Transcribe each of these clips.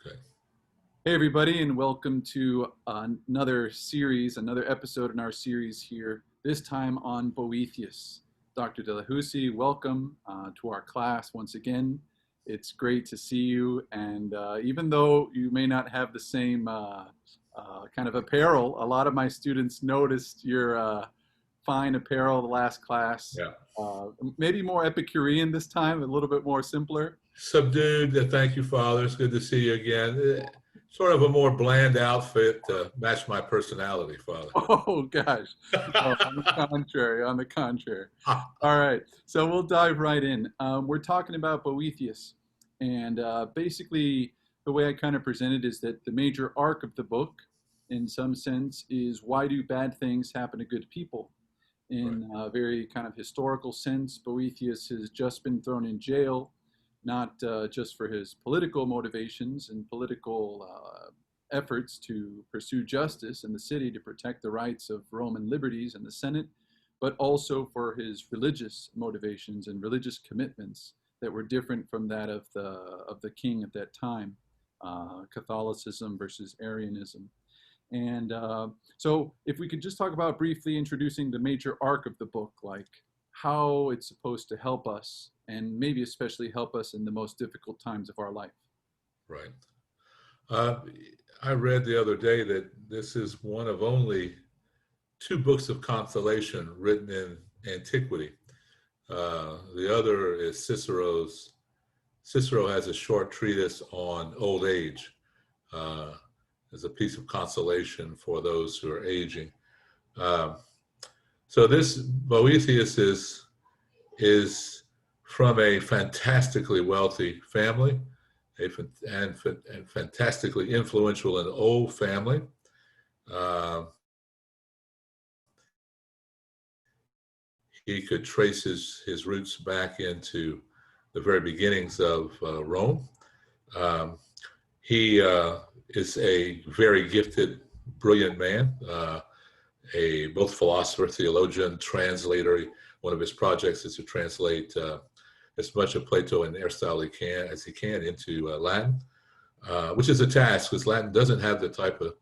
Okay. Hey, everybody, and welcome to another episode in our series here, this time on Boethius. Dr. Delahousie, welcome to our class once again. It's great to see you, and even though you may not have the same kind of apparel, a lot of my students noticed your fine apparel the last class. Yeah. Maybe more Epicurean this time, a little bit more simpler. Subdued. Thank you, Father. It's good to see you again. Sort of a more bland outfit to match my personality, Father. Oh gosh. No, on the contrary, on the contrary. All right, so we'll dive right in. We're talking about Boethius, and basically the way I kind of present it is that the major arc of the book, in some sense, is why do bad things happen to good people? Right. In a very kind of historical sense, Boethius has just been thrown in jail, not just for his political motivations and political efforts to pursue justice in the city to protect the rights of Roman liberties in the Senate, but also for his religious motivations and religious commitments that were different from that of the king at that time, Catholicism versus Arianism. And so, if we could just talk about briefly introducing the major arc of the book, like how it's supposed to help us, and maybe especially help us in the most difficult times of our life. Right. Uh, I read the other day that this is one of only two books of consolation written in antiquity. The other is Cicero's. Cicero has a short treatise on old age uh, as a piece of consolation for those who are aging. Um, so this Boethius is from a fantastically wealthy family, and fantastically influential and old family. Uh, he could trace his roots back into the very beginnings of Rome. Um, he is a very gifted, brilliant man, a both philosopher, theologian, translator. One of his projects is to translate as much of Plato and Aristotle as he can into Latin, which is a task because Latin doesn't have the type of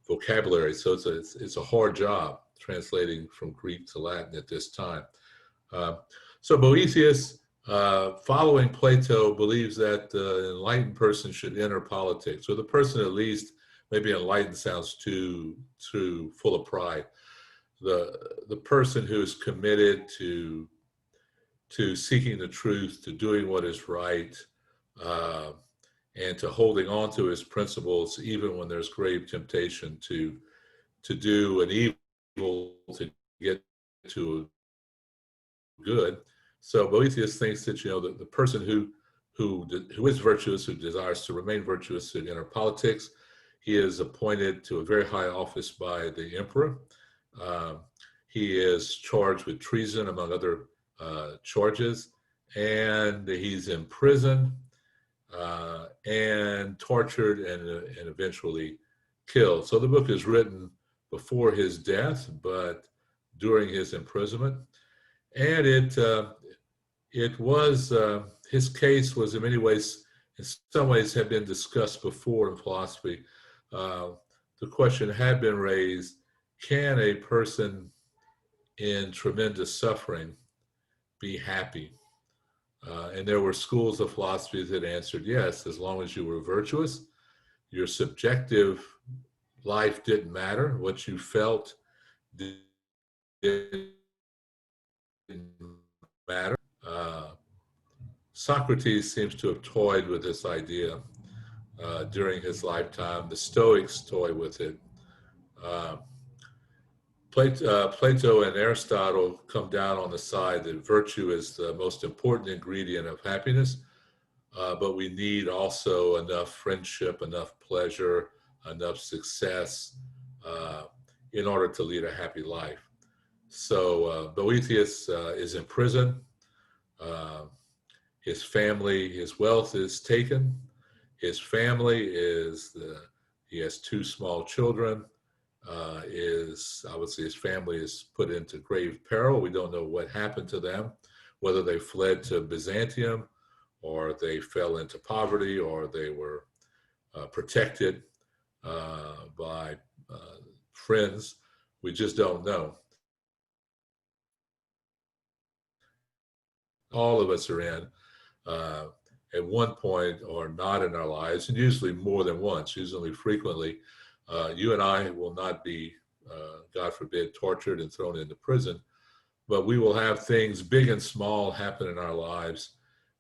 vocabulary. So it's a hard job translating from Greek to Latin at this time. So Boethius, following Plato, believes that an enlightened person should enter politics, or the person at least, maybe enlightened sounds too full of pride. The person who is committed to seeking the truth, to doing what is right, uh, and to holding on to his principles, even when there's grave temptation to do an evil to get to good. So Boethius thinks that the person who is virtuous, who desires to remain virtuous, should enter politics. He is appointed to a very high office by the emperor. Uh, he is charged with treason, among other charges, and he's imprisoned and tortured and eventually killed. So the book is written before his death, but during his imprisonment, and it was his case was in many ways, in some ways, had been discussed before in philosophy. The question had been raised: can a person in tremendous suffering be happy? And there were schools of philosophy that answered yes, as long as you were virtuous, your subjective life didn't matter. What you felt didn't matter. Socrates seems to have toyed with this idea during his lifetime. The Stoics toy with it. Uh, Plato and Aristotle come down on the side that virtue is the most important ingredient of happiness, but we need also enough friendship, enough pleasure, enough success in order to lead a happy life. So Boethius is in prison. His family, his wealth is taken. His family he has two small children. Obviously his family is put into grave peril. We don't know what happened to them, whether they fled to Byzantium or they fell into poverty or they were protected by friends. We just don't know. All of us are in uh, at one point or not in our lives, and usually more than once, usually frequently. You and I will not be, God forbid, tortured and thrown into prison, but we will have things big and small happen in our lives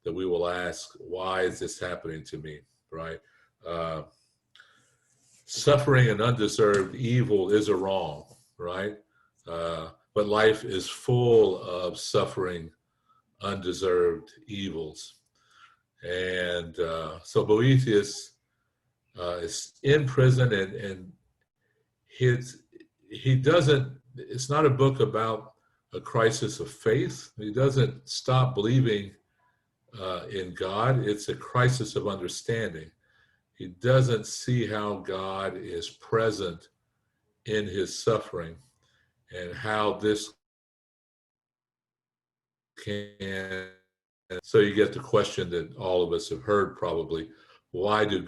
that we will ask, why is this happening to me, right? Uh, Suffering and undeserved evil is a wrong, right? But life is full of suffering, undeserved evils. And so Boethius is in prison, and his, he doesn't, it's not a book about a crisis of faith. He doesn't stop believing in God. It's a crisis of understanding. He doesn't see how God is present in his suffering and how this can. So you get the question that all of us have heard probably: why do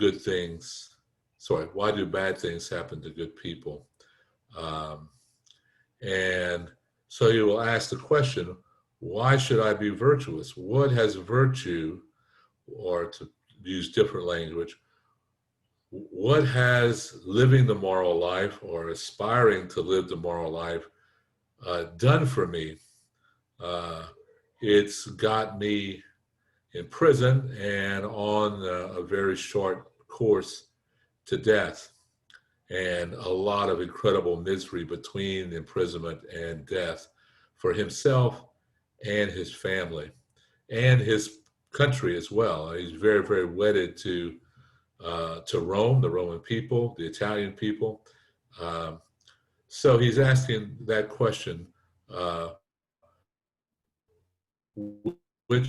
why do bad things happen to good people? Um, and so you will ask the question, why should I be virtuous? What has virtue, or to use different language, what has living the moral life or aspiring to live the moral life done for me? Uh, it's got me in prison and on a very short course to death, and a lot of incredible misery between imprisonment and death for himself and his family and his country as well. He's very, very wedded to Rome, the Roman people, the Italian people. Um, so he's asking that question, uh, which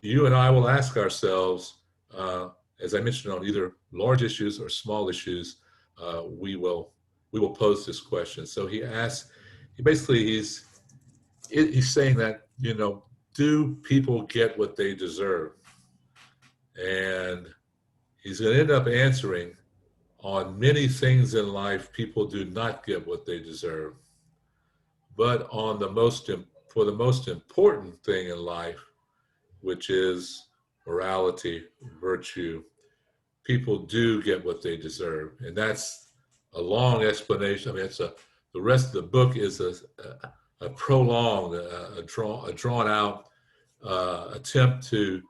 you and I will ask ourselves, as I mentioned, on either large issues or small issues. We will pose this question. So he asks, he's saying that, do people get what they deserve? And he's going to end up answering, on many things in life, people do not get what they deserve. But for the most important thing in life, which is morality, virtue, people do get what they deserve. And that's a long explanation. I mean, the rest of the book is a prolonged, a drawn out attempt to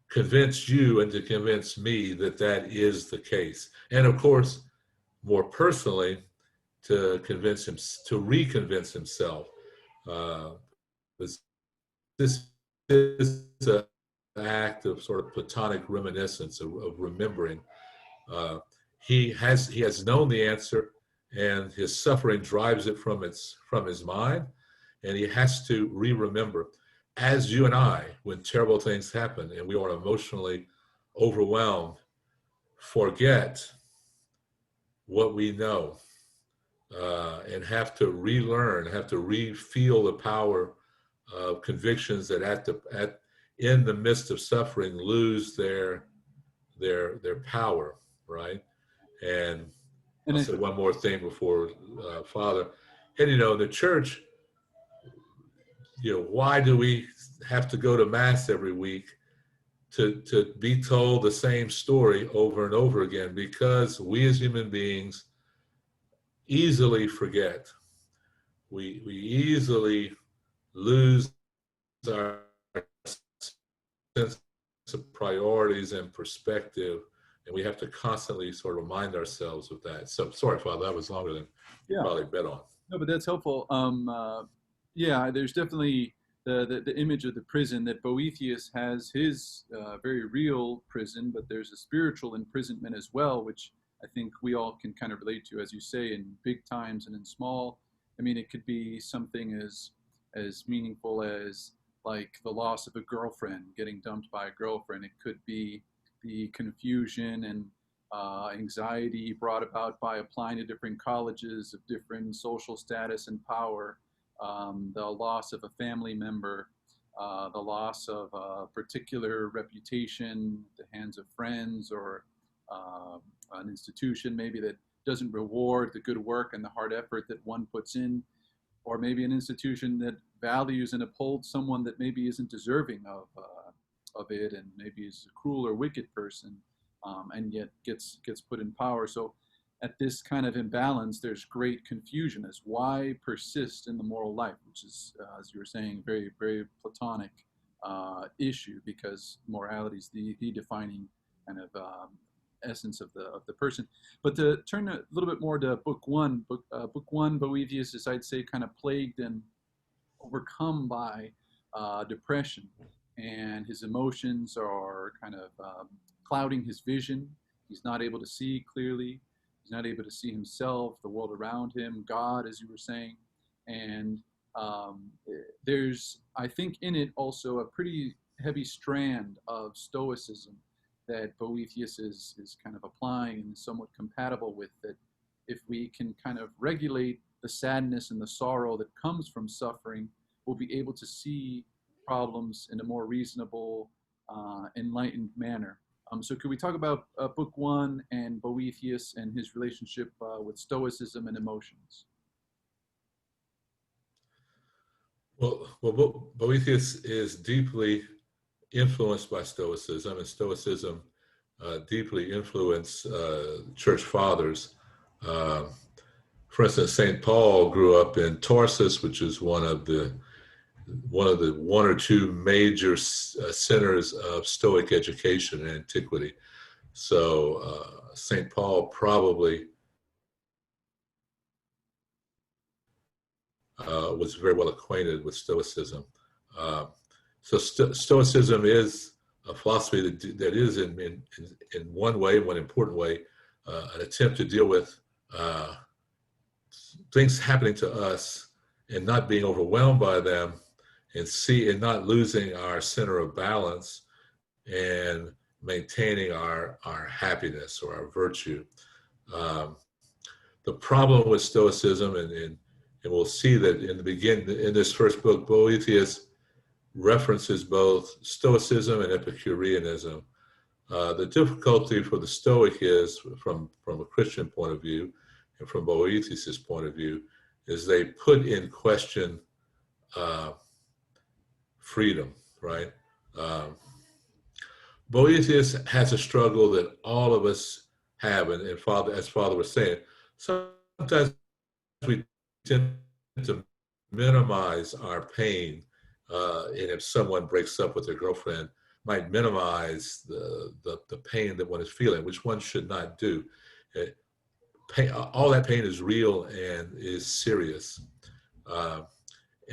convince you and to convince me that that is the case. And of course, more personally, to convince him, to reconvince himself. Uh, this is an act of sort of Platonic reminiscence, of remembering. Uh, he has known the answer, and his suffering drives it from his mind, and he has to re-remember. As you and I, when terrible things happen and we are emotionally overwhelmed, forget what we know, and have to relearn, have to re-feel the power of convictions that in the midst of suffering lose their power, right? And And I'll say one more thing before Father. And the church, why do we have to go to Mass every week to be told the same story over and over again? Because we as human beings easily forget. We easily lose our sense of priorities and perspective, and we have to constantly sort of remind ourselves of that. So sorry, Father, that was longer than you yeah, probably bet on. no, but that's helpful. Yeah, there's definitely the image of the prison, that Boethius has his very real prison, but there's a spiritual imprisonment as well, which I think we all can kind of relate to, as you say, in big times and in small. I mean, it could be something as meaningful as like the loss of a girlfriend, getting dumped by a girlfriend. It could be the confusion and anxiety brought about by applying to different colleges of different social status and power, the loss of a family member, the loss of a particular reputation at the hands of friends, or an institution maybe that doesn't reward the good work and the hard effort that one puts in, or maybe an institution that values and upholds someone that maybe isn't deserving of it, and maybe is a cruel or wicked person, and yet gets put in power. So at this kind of imbalance, there's great confusion as why persist in the moral life, which is, as you were saying, very, very Platonic issue, because morality is the defining kind of essence of the person. But to turn a little bit more to book one, Boethius is, I'd say, kind of plagued and overcome by depression, and his emotions are kind of clouding his vision. He's not able to see clearly. He's not able to see himself, the world around him, God, as you were saying. And there's, I think, in it also a pretty heavy strand of Stoicism that Boethius is kind of applying and is somewhat compatible with, that if we can kind of regulate the sadness and the sorrow that comes from suffering, we'll be able to see problems in a more reasonable, enlightened manner. So could we talk about book one and Boethius and his relationship with Stoicism and emotions? Well, Boethius is deeply influenced by Stoicism, and Stoicism deeply influenced church fathers. For instance, St. Paul grew up in Tarsus, which is one of the one or two major centers of Stoic education in antiquity. So St. Paul probably was very well acquainted with Stoicism. So Stoicism is a philosophy that is in one way, one important way, an attempt to deal with things happening to us and not being overwhelmed by them, and not losing our center of balance, and maintaining our happiness or our virtue. The problem with Stoicism, and we'll see that in this first book, Boethius references both Stoicism and Epicureanism. The difficulty for the Stoic is, from a Christian point of view, and from Boethius's point of view, is they put in question freedom, right? Boethius has a struggle that all of us have, and as Father was saying, sometimes we tend to minimize our pain, and if someone breaks up with their girlfriend, might minimize the pain that one is feeling, which one should not do. All that pain is real and is serious.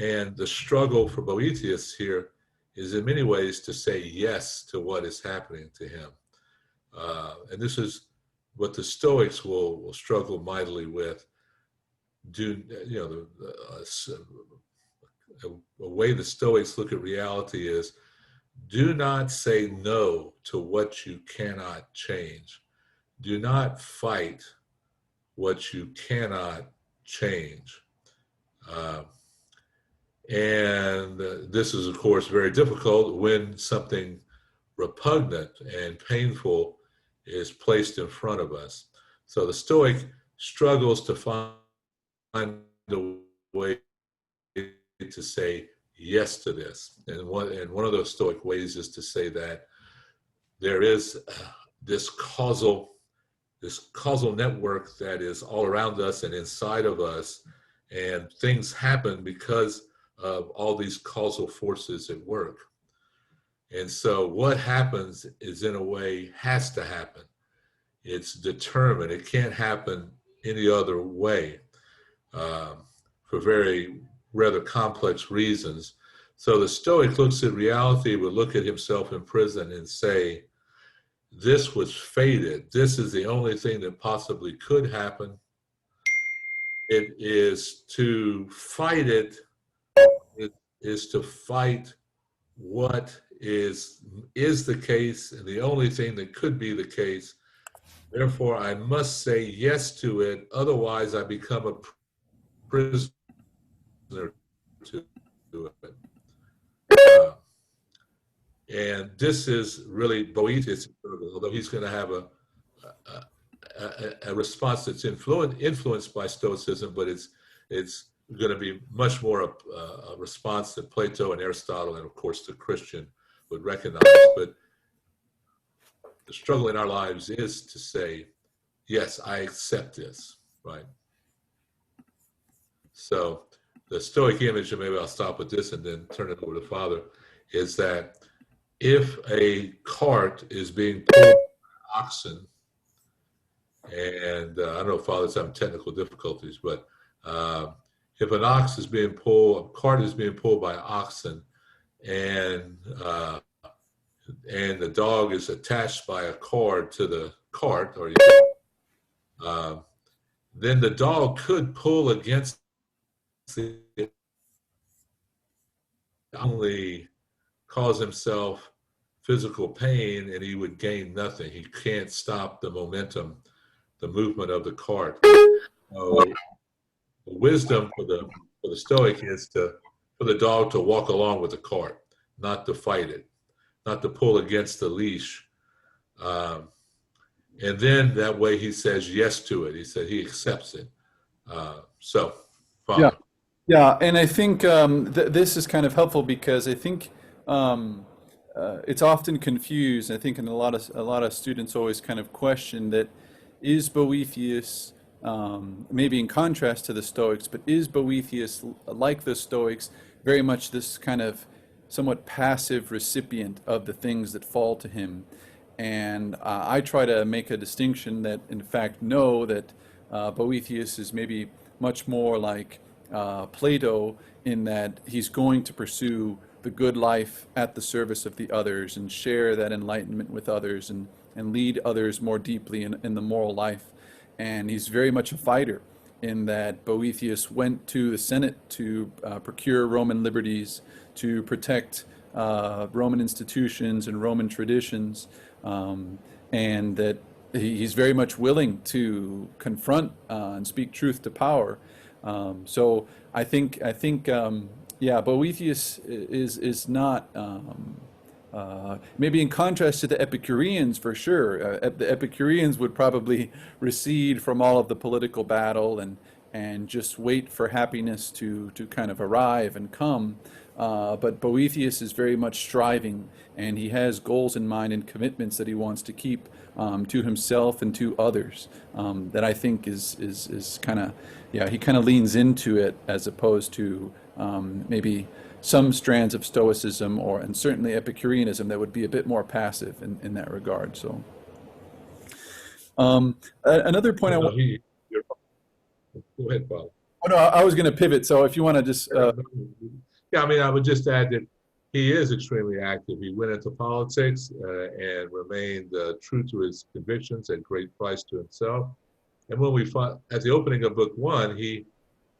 And the struggle for Boethius here is in many ways to say yes to what is happening to him. And this is what the Stoics will struggle mightily with. A way the Stoics look at reality is, do not say no to what you cannot change. Do not fight what you cannot change. And this is, of course, very difficult when something repugnant and painful is placed in front of us. So the Stoic struggles to find a way to say yes to this. And one of those Stoic ways is to say that there is this causal network that is all around us and inside of us, and things happen because of all these causal forces at work. And so what happens is, in a way, has to happen. It's determined. It can't happen any other way, for very rather complex reasons. So the Stoic looks at reality, would look at himself in prison and say, this was fated. This is the only thing that possibly could happen. It is to fight it. It is to fight what is the case and the only thing that could be the case. Therefore, I must say yes to it. Otherwise, I become a prisoner to it. And this is really Boethius, although he's going to have a a response that's influenced by Stoicism, but it's going to be much more a response that Plato and Aristotle, and of course the Christian, would recognize. But the struggle in our lives is to say, yes, I accept this, right? So the Stoic image, and maybe I'll stop with this and then turn it over to Father, is that if a cart is being pulled by oxen, and I don't know if Father's having technical difficulties, but if an ox is being pulled, a cart is being pulled by oxen, and the dog is attached by a cord to the cart, or then the dog could pull against the only cause himself physical pain, and he would gain nothing. He can't stop the momentum, the movement of the cart. So the wisdom for the Stoic is for the dog to walk along with the cart, not to fight it, not to pull against the leash. And then that way he says yes to it. He said he accepts it. So, Yeah, Father. yeah, and I think this is kind of helpful because I think it's often confused. I think, and a lot of students always kind of question that is Boethius, maybe in contrast to the Stoics, but is Boethius like the Stoics, very much this kind of somewhat passive recipient of the things that fall to him? And I try to make a distinction that, in fact, no, that Boethius is maybe much more like Plato in that he's going to pursue the good life at the service of the others and share that enlightenment with others and lead others more deeply in the moral life. And he's very much a fighter in that Boethius went to the Senate to procure Roman liberties, to protect Roman institutions and Roman traditions, and that he's very much willing to confront and speak truth to power. So yeah, Boethius is not maybe in contrast to the Epicureans for sure. The Epicureans would probably recede from all of the political battle and just wait for happiness to kind of arrive and come. But Boethius is very much striving, and he has goals in mind and commitments that he wants to keep to himself and to others. That I think is kind of, yeah, he kind of leans into it as opposed to maybe some strands of Stoicism and certainly Epicureanism that would be a bit more passive in that regard. So another point I No, want. go ahead, Father. Oh no, I was going to pivot. So if you want to just. Yeah, I mean, I would just add that he is extremely active. He went into politics and remained true to his convictions at great price to himself. And when we find, at the opening of book one,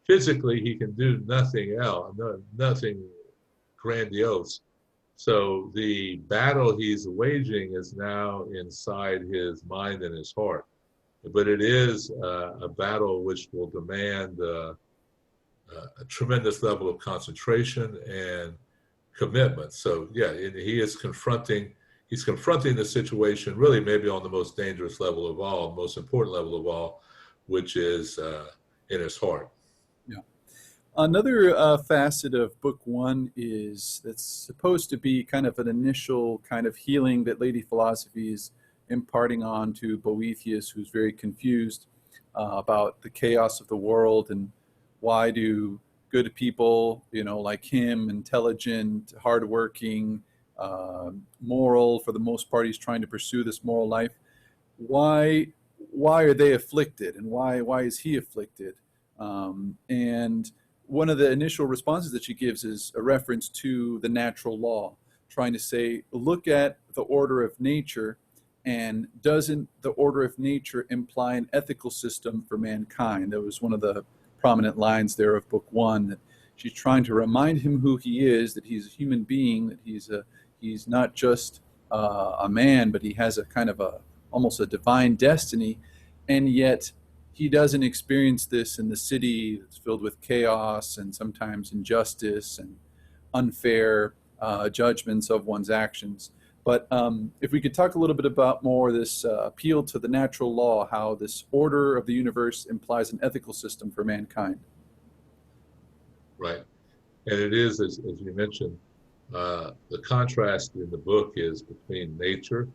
physically he can do nothing else, nothing grandiose. So the battle he's waging is now inside his mind and his heart. But it is a battle which will demand a tremendous level of concentration and commitment. So yeah, he's confronting the situation really maybe on the most dangerous level of all, most important level of all, which is in his heart. Yeah. Another facet of book one is that's supposed to be kind of an initial kind of healing that Lady Philosophy is imparting on to Boethius, who's very confused about the chaos of the world and why do good people, like him, intelligent, hardworking, moral, for the most part, he's trying to pursue this moral life. Why are they afflicted, and why is he afflicted? And one of the initial responses that she gives is a reference to the natural law, trying to say, look at the order of nature, and doesn't the order of nature imply an ethical system for mankind? That was one of the prominent lines there of book one, that she's trying to remind him who he is, that he's a human being, that he's not just a man, but he has a kind of almost a divine destiny, and yet he doesn't experience this in the city that's filled with chaos and sometimes injustice and unfair judgments of one's actions. But if we could talk a little bit about more this appeal to the natural law, how this order of the universe implies an ethical system for mankind. Right. And it is, as you mentioned, the contrast in the book is between nature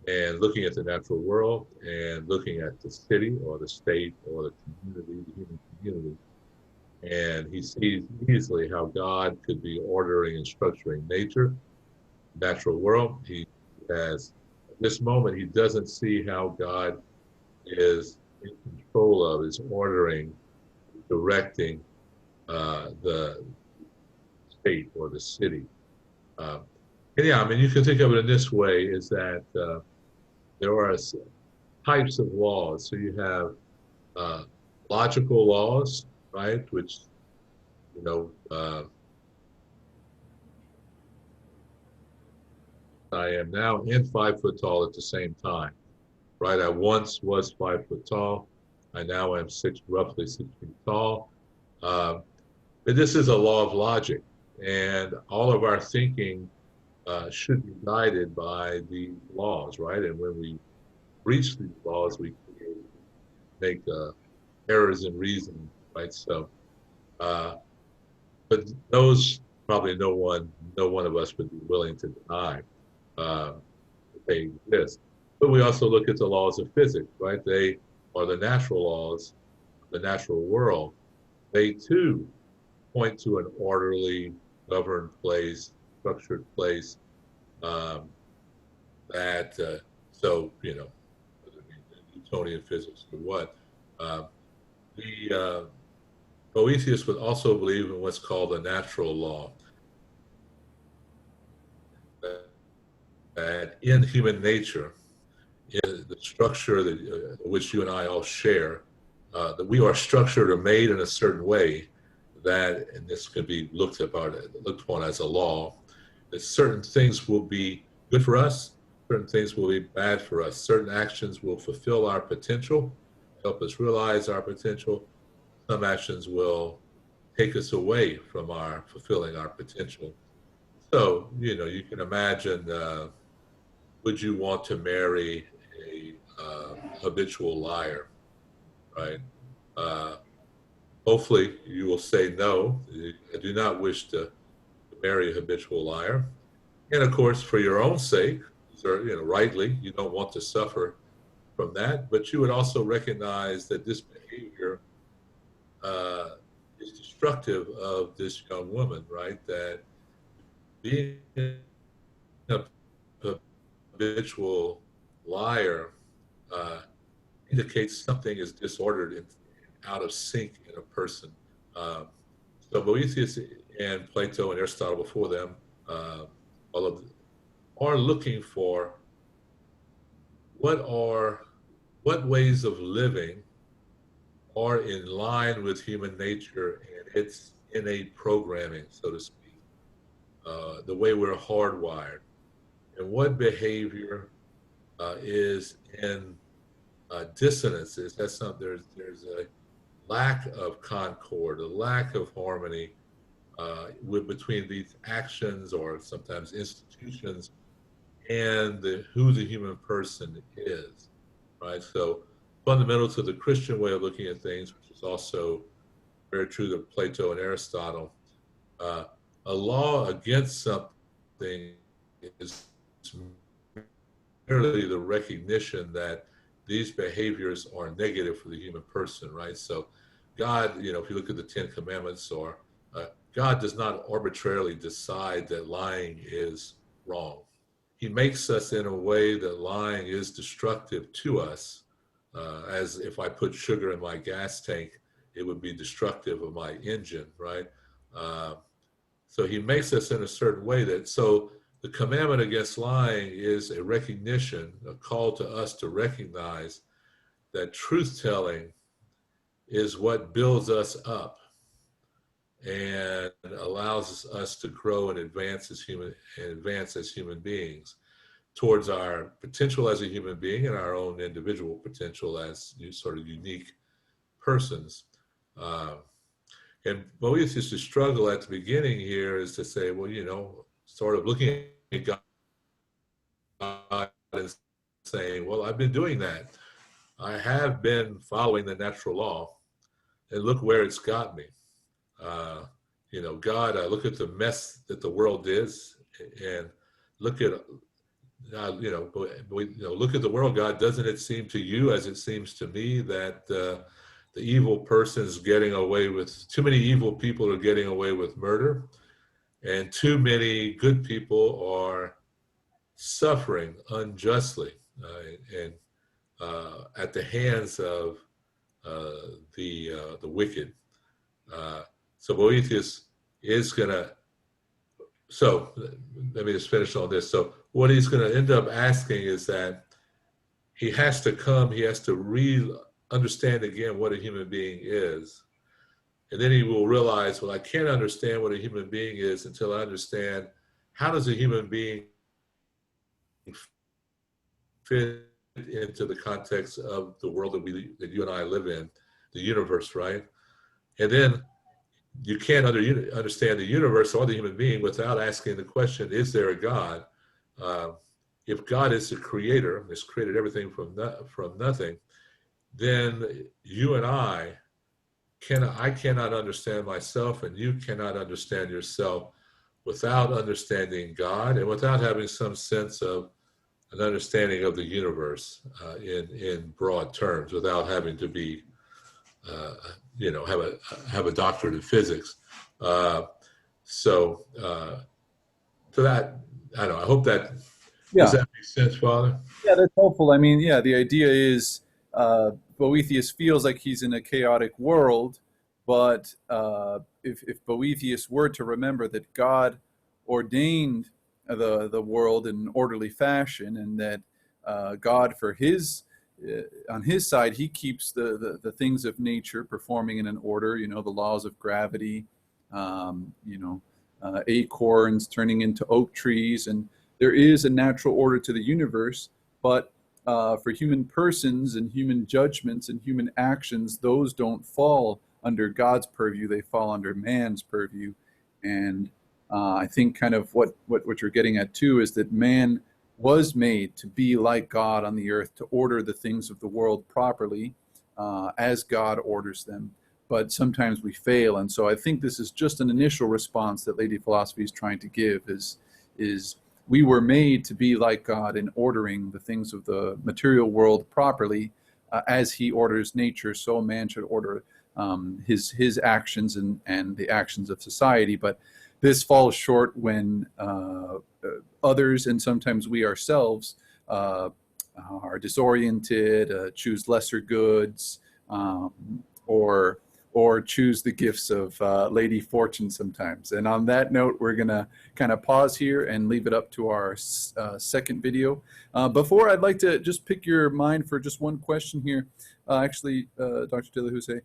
and looking at the natural world and looking at the city or the state or the community, the human community. And he sees easily how God could be ordering and structuring nature, natural world. He has, at this moment, he doesn't see how God is in control of, is ordering, directing the state or the city. And yeah, I mean, you can think of it in this way: is that there are types of laws. So you have logical laws, right? Which, you know, I am now and 5 foot tall at the same time, right? I once was 5 foot tall. I now am roughly 6 feet tall. But this is a law of logic, and all of our thinking should be guided by these laws, right? And when we breach these laws, we make errors in reasoning, right? So, but those probably no one of us would be willing to deny that they exist. But we also look at the laws of physics, right? They are the natural laws, the natural world. They too point to an orderly, governed place, structured place. That so you know, Newtonian physics or what. The Boethius would also believe in what's called the natural law, that in human nature, in the structure that which you and I all share, that we are structured or made in a certain way that, and this could be looked upon as a law, that certain things will be good for us, certain things will be bad for us. Certain actions will fulfill our potential, help us realize our potential. Some actions will take us away from our fulfilling our potential. So, you know, you can imagine, would you want to marry a habitual liar, right? Hopefully you will say no. I do not wish to marry a habitual liar. And of course, for your own sake, you know, rightly, you don't want to suffer from that, but you would also recognize that this behavior is destructive of this young woman, right? That being a habitual liar indicates something is disordered and out of sync in a person. Um, so Boethius and Plato and Aristotle before them, all of them, are looking for what ways of living are in line with human nature and its innate programming, so to speak, the way we're hardwired, and what behavior is in dissonances. That's not there's a lack of concord, a lack of harmony between these actions or sometimes institutions and who the human person is, right? So fundamental to the Christian way of looking at things, which is also very true to Plato and Aristotle, a law against something is merely the recognition that these behaviors are negative for the human person, right? So God, you know, if you look at the Ten Commandments, or God does not arbitrarily decide that lying is wrong. He makes us in a way that lying is destructive to us, as if I put sugar in my gas tank, it would be destructive of my engine, right? So he makes us in a certain way so the commandment against lying is a recognition, a call to us to recognize that truth-telling is what builds us up and allows us to grow and advance as human beings towards our potential as a human being and our own individual potential as sort of unique persons. And Boethius' struggle at the beginning here is to say, well, you know, sort of looking at God and saying, well, I've been doing that. I have been following the natural law, and look where it's got me. Uh, God, look at the mess that the world is, and look at, look at the world, God. Doesn't it seem to you, as it seems to me, that the evil person's getting away with, too many evil people are getting away with murder, and too many good people are suffering unjustly, and at the hands of the wicked. So Boethius is going to, so let me just finish on this. So what he's going to end up asking is that he has to understand again what a human being is. And then he will realize, well, I can't understand what a human being is until I understand how does a human being fit into the context of the world that you and I live in, the universe, right? And then you can't understand the universe or the human being without asking the question, is there a God? If God is the creator, has created everything from nothing, then you and I cannot understand myself, and you cannot understand yourself without understanding God and without having some sense of an understanding of the universe in broad terms, without having to be have a doctorate in physics. So to that, I don't know. I hope that does that make sense, Father? Yeah, that's helpful. I mean, yeah, the idea is Boethius feels like he's in a chaotic world, but if Boethius were to remember that God ordained the world in an orderly fashion, and that God, for his on his side, he keeps the things of nature performing in an order. You know, the laws of gravity. Acorns turning into oak trees, and there is a natural order to the universe, but for human persons and human judgments and human actions, those don't fall under God's purview, they fall under man's purview. And I think kind of what you're getting at too is that man was made to be like God on the earth, to order the things of the world properly as God orders them. But sometimes we fail, and so I think this is just an initial response that Lady Philosophy is trying to give, is we were made to be like God in ordering the things of the material world properly, as he orders nature, so man should order his actions and the actions of society. But this falls short when others, and sometimes we ourselves, are disoriented, choose lesser goods, or choose the gifts of Lady Fortune sometimes. And on that note, we're going to kind of pause here and leave it up to our second video. Before, I'd like to just pick your mind for just one question here. Dr. De La Huse,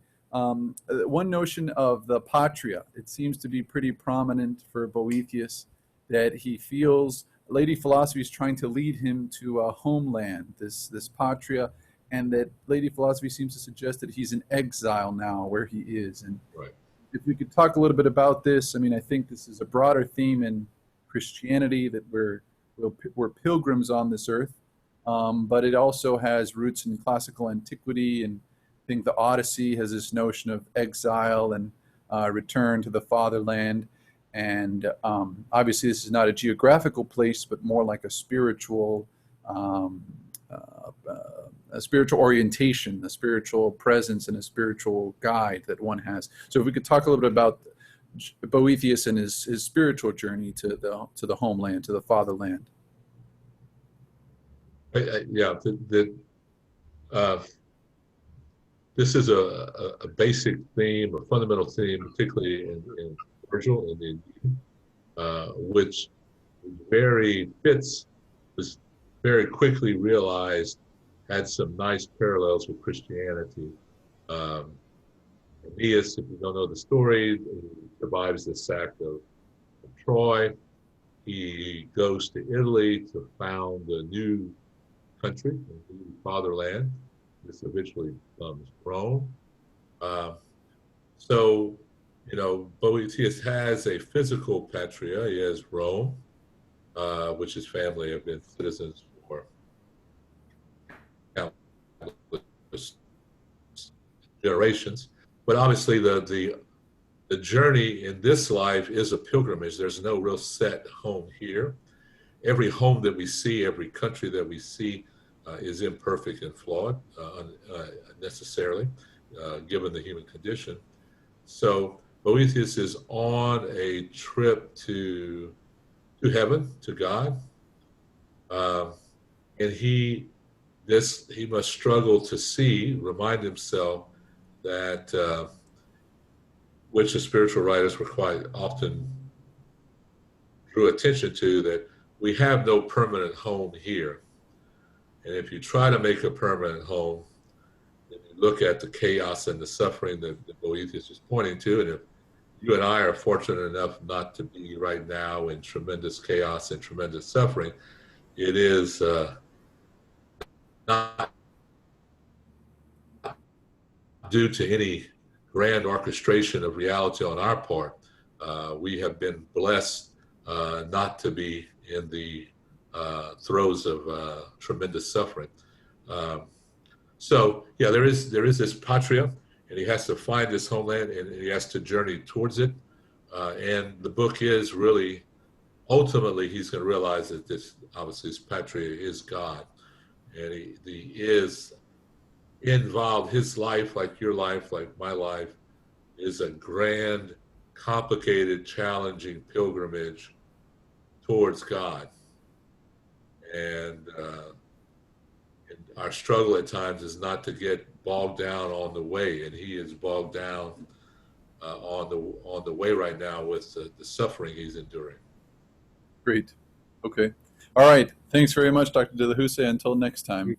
one notion of the patria, it seems to be pretty prominent for Boethius, that he feels Lady Philosophy is trying to lead him to a homeland, this patria, and that Lady Philosophy seems to suggest that he's in exile now where he is. And right. If we could talk a little bit about this, I mean, I think this is a broader theme in Christianity, that we're pilgrims on this earth, but it also has roots in classical antiquity, and I think the Odyssey has this notion of exile and return to the fatherland. And obviously this is not a geographical place, but more like a spiritual orientation, a spiritual presence, and a spiritual guide that one has. So if we could talk a little bit about Boethius and his spiritual journey to the homeland, to the fatherland. Yeah, this is a basic theme, a fundamental theme, particularly in Virgil and in which was very quickly realized had some nice parallels with Christianity. Aeneas, if you don't know the story, survives the sack of Troy. He goes to Italy to found a new country, a new fatherland. This eventually becomes Rome. So, Boethius has a physical patria. He has Rome, which his family have been citizens for generations. But obviously, the journey in this life is a pilgrimage. There's no real set home here. Every home that we see, every country that we see, is imperfect and flawed, necessarily, given the human condition. So Boethius is on a trip to heaven, to God, and he must struggle to see, remind himself that, which the spiritual writers were quite often drew attention to, that we have no permanent home here. And if you try to make a permanent home, if you look at the chaos and the suffering that Boethius is pointing to, and if you and I are fortunate enough not to be right now in tremendous chaos and tremendous suffering, it is not due to any grand orchestration of reality on our part. We have been blessed not to be in the throes of tremendous suffering. So yeah, there is this patria, and he has to find this homeland, and he has to journey towards it. And the book is really, ultimately, he's going to realize that this, obviously, this patria is God, and he is involved. His life, like your life, like my life, is a grand, complicated, challenging pilgrimage towards God. And our struggle at times is not to get bogged down on the way, and he is bogged down on the way right now with the suffering he's enduring. Great. Okay. All right. Thanks very much, Dr. De La Housse. Until next time.